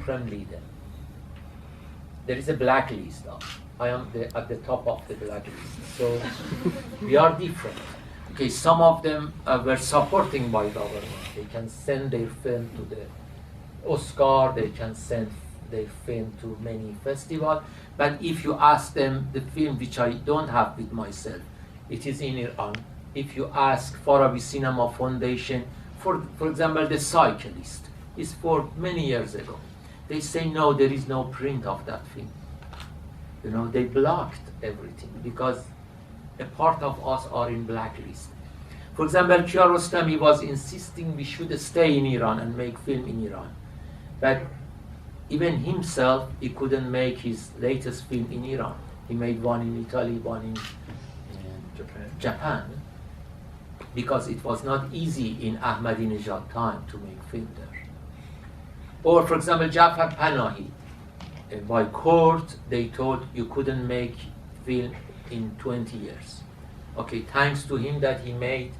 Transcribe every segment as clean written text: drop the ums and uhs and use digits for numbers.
supreme leader. There is a blacklist. I am at the top of the blacklist. So we are different. Okay, some of them were supporting by government. They can send their film to the Oscar, they can send their film to many festivals. But if you ask them the film, which I don't have with myself, it is in Iran. If you ask Farabi Cinema Foundation, for example, The Cyclist, is for many years ago. They say, no, there is no print of that film. You know, they blocked everything because a part of us are in blacklist. For example, Kiarostami was insisting we should stay in Iran and make film in Iran. But even himself, he couldn't make his latest film in Iran. He made one in Italy, one in Japan, because it was not easy in Ahmadinejad time to make film there. Or, for example, Jafar Panahi, by court, they told you couldn't make film in 20 years. Okay, thanks to him that he made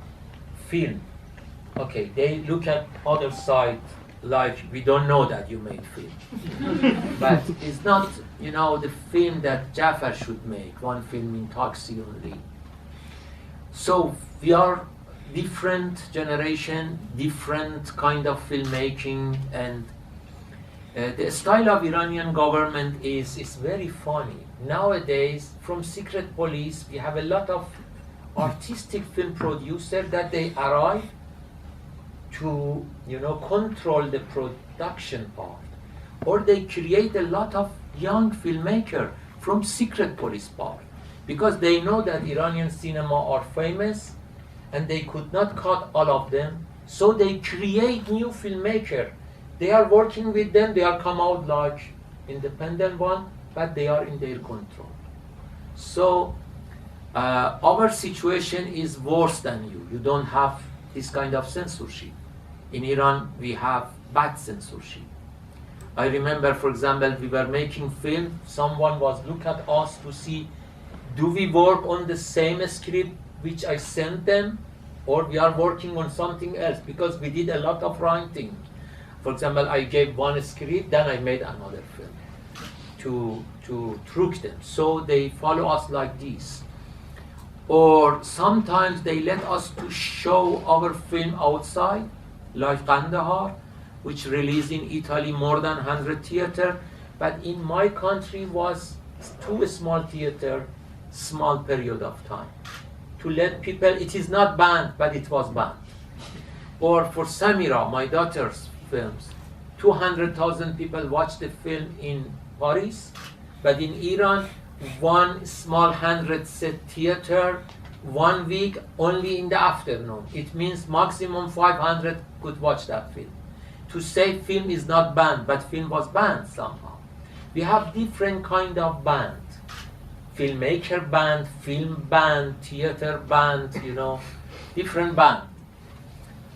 film. Okay, they look at other side like we don't know that you made film. But it's not, you know, the film that Jafar should make, one film in Taxi only. So we are different generation, different kind of filmmaking, and the style of Iranian government is very funny. Nowadays, from secret police, we have a lot of artistic film producers that they arrive to, you know, control the production part. Or they create a lot of young filmmakers from secret police part. Because they know that Iranian cinema are famous and they could not cut all of them. So they create new filmmakers. They are working with them, they are come out like independent one, but they are in their control. So our situation is worse than you. You don't have this kind of censorship. In Iran, we have bad censorship. I remember, for example, we were making film, someone was look at us to see, do we work on the same script which I sent them, or we are working on something else, because we did a lot of writing. For example, I gave one script, then I made another film to trick them. So they follow us like this. Or sometimes they let us to show our film outside, like Kandahar, which released in Italy more than 100 theaters, but in my country was 2 small theaters, small period of time. To let people, it is not banned, but it was banned. Or for Samira, my daughter's films, 200,000 people watched the film in Paris, but in Iran, one small 100-seat theater, 1 week, only in the afternoon. It means maximum 500 could watch that film. To say film is not banned, but film was banned somehow. We have different kind of band. Filmmaker band, film band, theater band, you know, different band.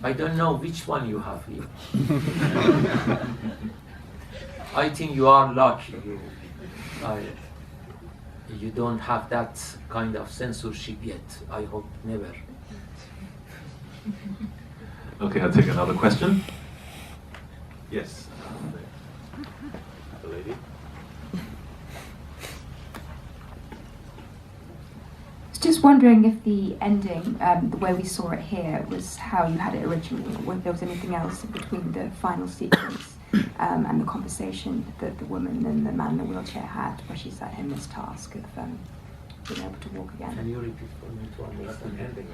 I don't know which one you have here. I think you are lucky. You don't have that kind of censorship yet. I hope never. Okay, I'll take another question. Yes. The lady. Just wondering if the ending, the way we saw it here, was how you had it originally, or whether there was anything else between the final sequence and the conversation that the woman and the man in the wheelchair had, where she set him this task of being able to walk again. Can you repeat for me to understand? Ending.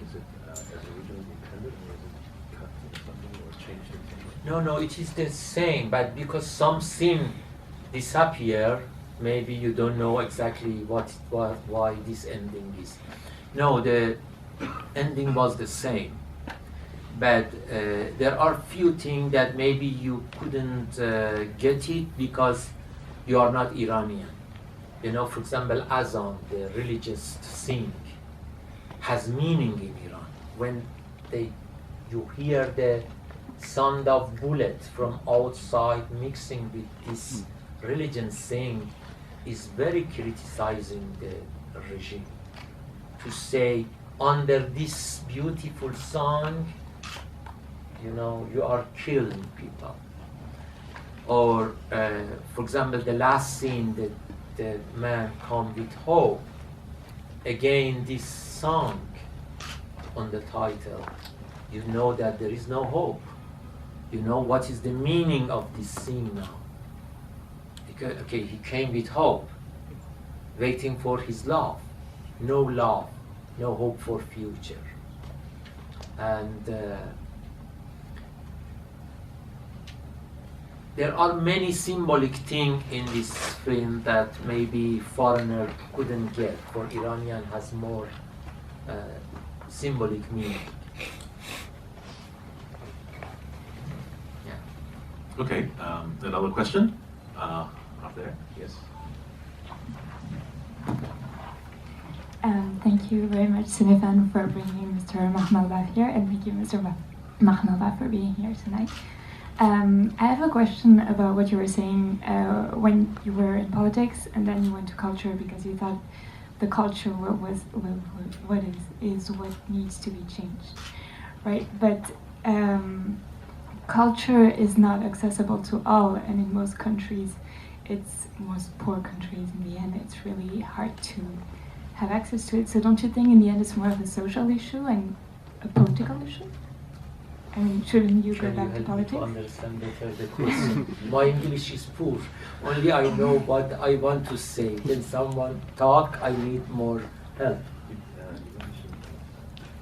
Is it as originally intended, or is it cut or something, or changed? No, it is the same, but because some scene disappear, maybe you don't know exactly why this ending is. No, the ending was the same, but there are few things that maybe you couldn't get it because you are not Iranian. You know, for example, Azan, the religious sing, has meaning in Iran. When you hear the sound of bullet from outside mixing with this religion sing, is very criticizing the regime. To say, under this beautiful song, you know, you are killing people. Or, for example, the last scene, the man come with hope. Again, this song on the title, you know that there is no hope. You know what is the meaning of this scene now. Because, okay, he came with hope, waiting for his love. No love, no hope for future. And there are many symbolic things in this film that maybe foreigner couldn't get. For Iranian has more symbolic meaning. Yeah. Okay, another question? Up there, yes. Thank you very much, Sinifan, for bringing Mr. Makhmalbaf here, and thank you, Mr. Makhmalbaf, for being here tonight. I have a question about what you were saying when you were in politics and then you went to culture because you thought the culture was what needs to be changed, right? But culture is not accessible to all, and in most countries, most poor countries, in the end, it's really hard to have access to it. So don't you think in the end it's more of a social issue and a political issue? I mean, shouldn't you go back to politics? To understand better the question. My English is poor. Only I know what I want to say. When someone talk, I need more help.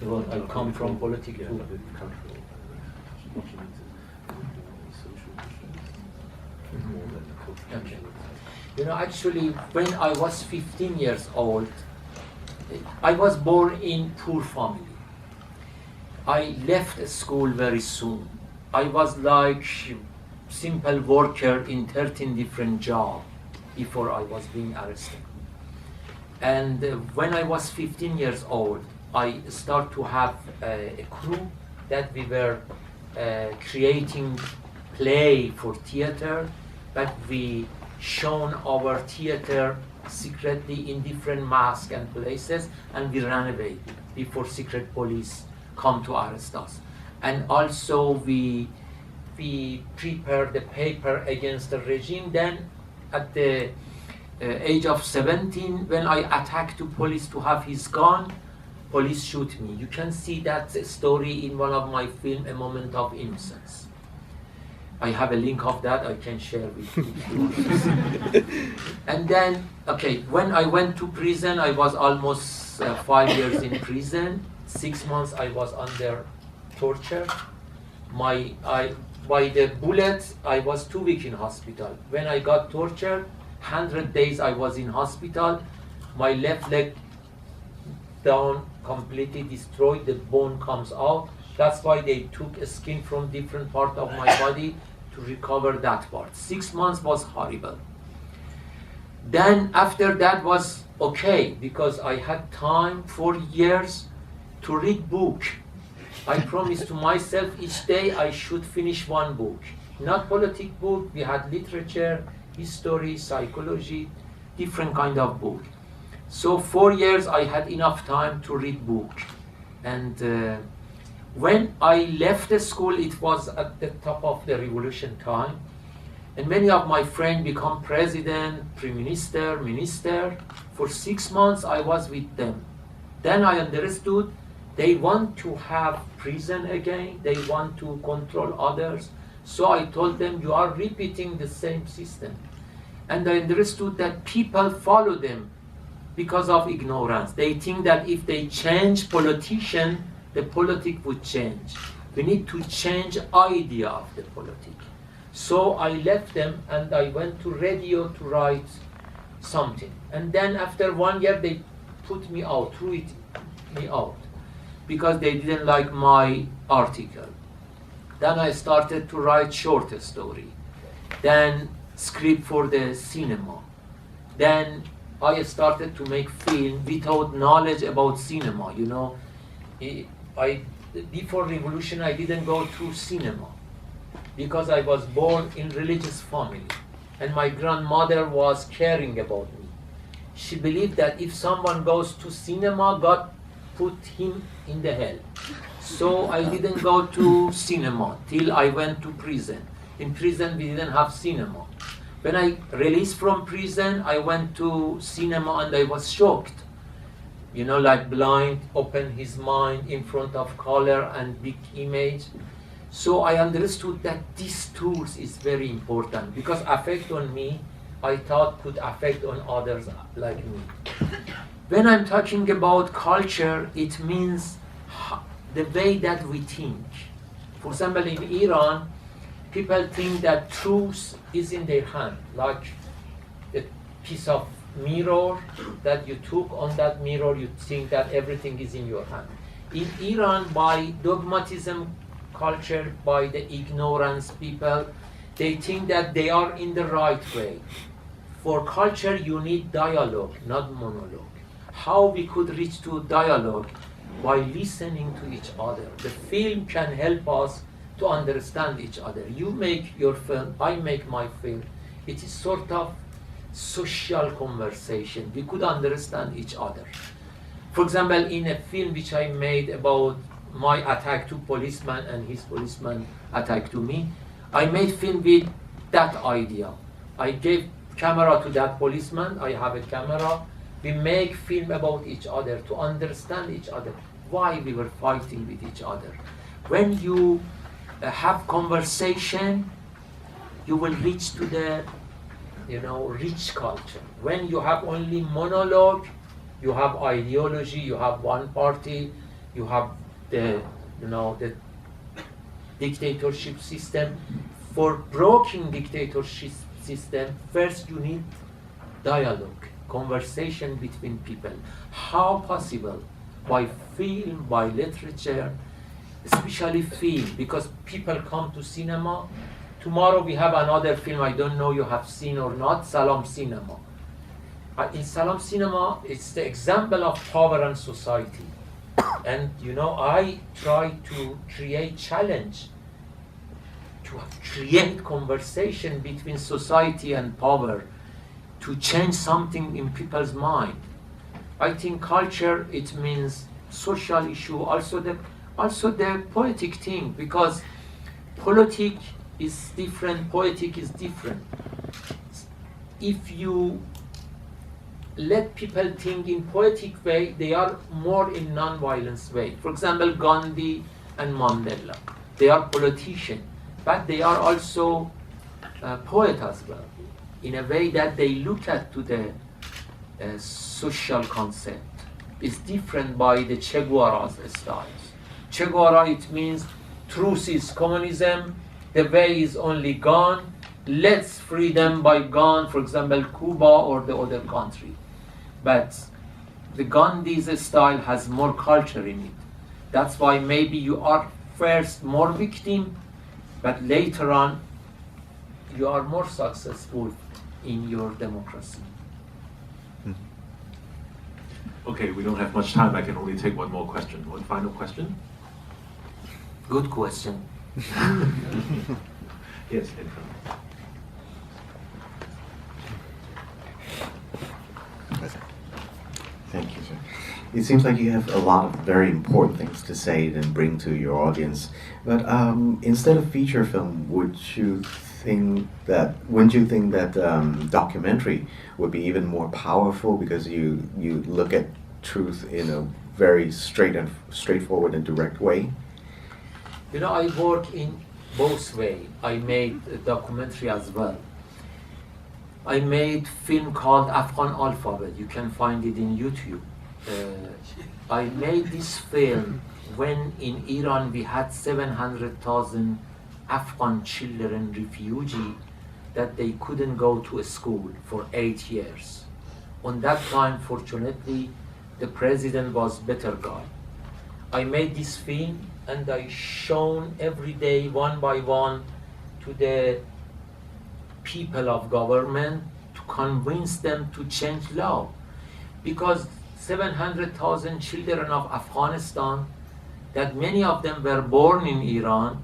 Well, I come from politics too. Okay. You know, actually, when I was 15 years old, I was born in poor family. I left school very soon. I was like simple worker in 13 different jobs before I was being arrested. And when I was 15 years old, I started to have a crew that we were creating play for theater, but we shown our theater secretly in different masks and places, and we ran away before secret police come to arrest us. And also we prepared the paper against the regime. Then at the age of 17, when I attacked the police to have his gun, police shoot me. You can see that story in one of my film, A Moment of Innocence. I have a link of that I can share with you. And then, okay, when I went to prison, I was almost 5 years in prison. 6 months I was under torture. By the bullets, I was 2 weeks in hospital. When I got tortured, 100 days I was in hospital. My left leg down, completely destroyed, the bone comes out. That's why they took a skin from different part of my body to recover that part. 6 months was horrible. Then after that was okay, because I had time, 4 years, to read book. I promised to myself each day I should finish one book. Not politics book, we had literature, history, psychology, different kind of book. So 4 years I had enough time to read book. And when I left the school, it was at the top of the revolution time. And many of my friends become president, prime minister, minister. For 6 months I was with them. Then I understood they want to have prison again. They want to control others. So I told them, you are repeating the same system. And I understood that people follow them because of ignorance. They think that if they change politician, the politic would change. We need to change idea of the politic. So I left them and I went to radio to write something. And then after 1 year, they put me out, threw me out, because they didn't like my article. Then I started to write short story. Then script for the cinema. Then I started to make film without knowledge about cinema. You know, before revolution, I didn't go to cinema because I was born in religious family, and my grandmother was caring about me. She believed that if someone goes to cinema, God put him in the hell. So I didn't go to cinema till I went to prison. In prison, we didn't have cinema. When I released from prison, I went to cinema and I was shocked. You know, like blind, open his mind in front of color and big image. So I understood that these tools is very important because affect on me, I thought could affect on others like me. When I'm talking about culture, it means the way that we think. For example, in Iran, people think that truth is in their hand, like a piece of mirror that you took. On that mirror, you think that everything is in your hand. In Iran, by dogmatism culture, by the ignorance people, they think that they are in the right way. For culture, you need dialogue, not monologue. How we could reach to dialogue? By listening to each other. The film can help us to understand each other. You make your film, I make my film. It is sort of social conversation. We could understand each other. For example, in a film which I made about my attack to policeman and his policeman attack to me, I made film with that idea. I gave camera to that policeman, I have a camera. We make film about each other to understand each other, why we were fighting with each other. When you have conversation, you will reach to the, rich culture. When you have only monologue, you have ideology, you have one party, you have the dictatorship system. For broken dictatorship system, first you need dialogue, conversation between people. How possible? By film, by literature, especially film, because people come to cinema. Tomorrow we have another film, I don't know you have seen or not, Salam Cinema. In Salam Cinema, it's the example of power and society. And I try to create challenge, to create conversation between society and power, to change something in people's mind. I think culture, it means social issue, also the poetic thing, because politic is different, poetic is different. If you let people think in poetic way, they are more in non-violence way. For example, Gandhi and Mandela, they are politicians, but they are also poet as well, in a way that they look at to the social concept. Is different by the Che Guevara's styles. Che Guevara, it means truth is communism, the way is only gun, let's freedom by gun, for example, Cuba or the other country. But the Gandhi's style has more culture in it. That's why maybe you are first more victim, but later on you are more successful in your democracy. Okay, we don't have much time. I can only take one more question. One final question? Good question. Yes, in front. Thank you, sir. It seems like you have a lot of very important things to say and bring to your audience. But instead of feature film, wouldn't you think that documentary would be even more powerful because you look at truth in a very straightforward and direct way? I work in both ways. I made a documentary as well. I made film called Afghan Alphabet. You can find it in YouTube. I made this film when in Iran we had 700,000 Afghan children, refugees, that they couldn't go to a school for 8 years. On that time, fortunately, the president was a better guy. I made this film and I shown every day, one by one, to the people of government to convince them to change law. Because 700,000 children of Afghanistan, that many of them were born in Iran,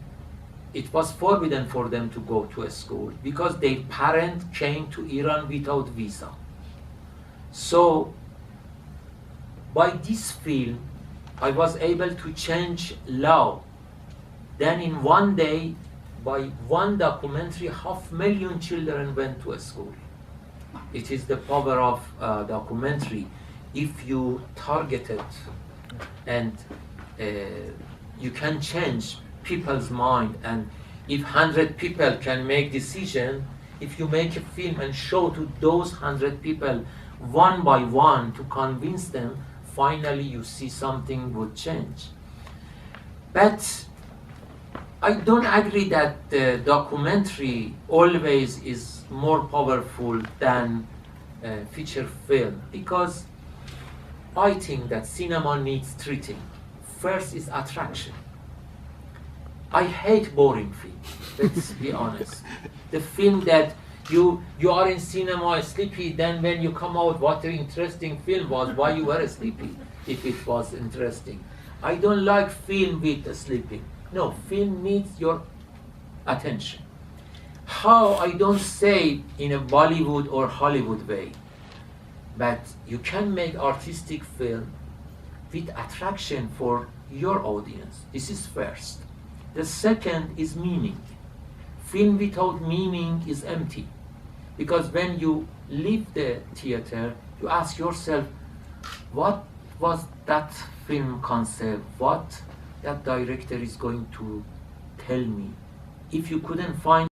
it was forbidden for them to go to a school because their parents came to Iran without visa. So by this film, I was able to change law. Then in one day, by one documentary, 500,000 children went to a school. It is the power of documentary. If you target it and you can change people's mind, and if 100 people can make decision, if you make a film and show to those 100 people one by one to convince them, finally you see something would change. But I don't agree that the documentary always is more powerful than feature film, because I think that cinema needs three things. First is attraction. I hate boring films, let's be honest. The film that you are in cinema sleepy, then when you come out, what an interesting film was, why you were sleepy if it was interesting. I don't like film with sleeping. No, film needs your attention. How? I don't say in a Bollywood or Hollywood way, but you can make artistic film with attraction for your audience. This is first. The second is meaning. Film without meaning is empty. Because when you leave the theater, you ask yourself, what was that film concept? What that director is going to tell me? If you couldn't find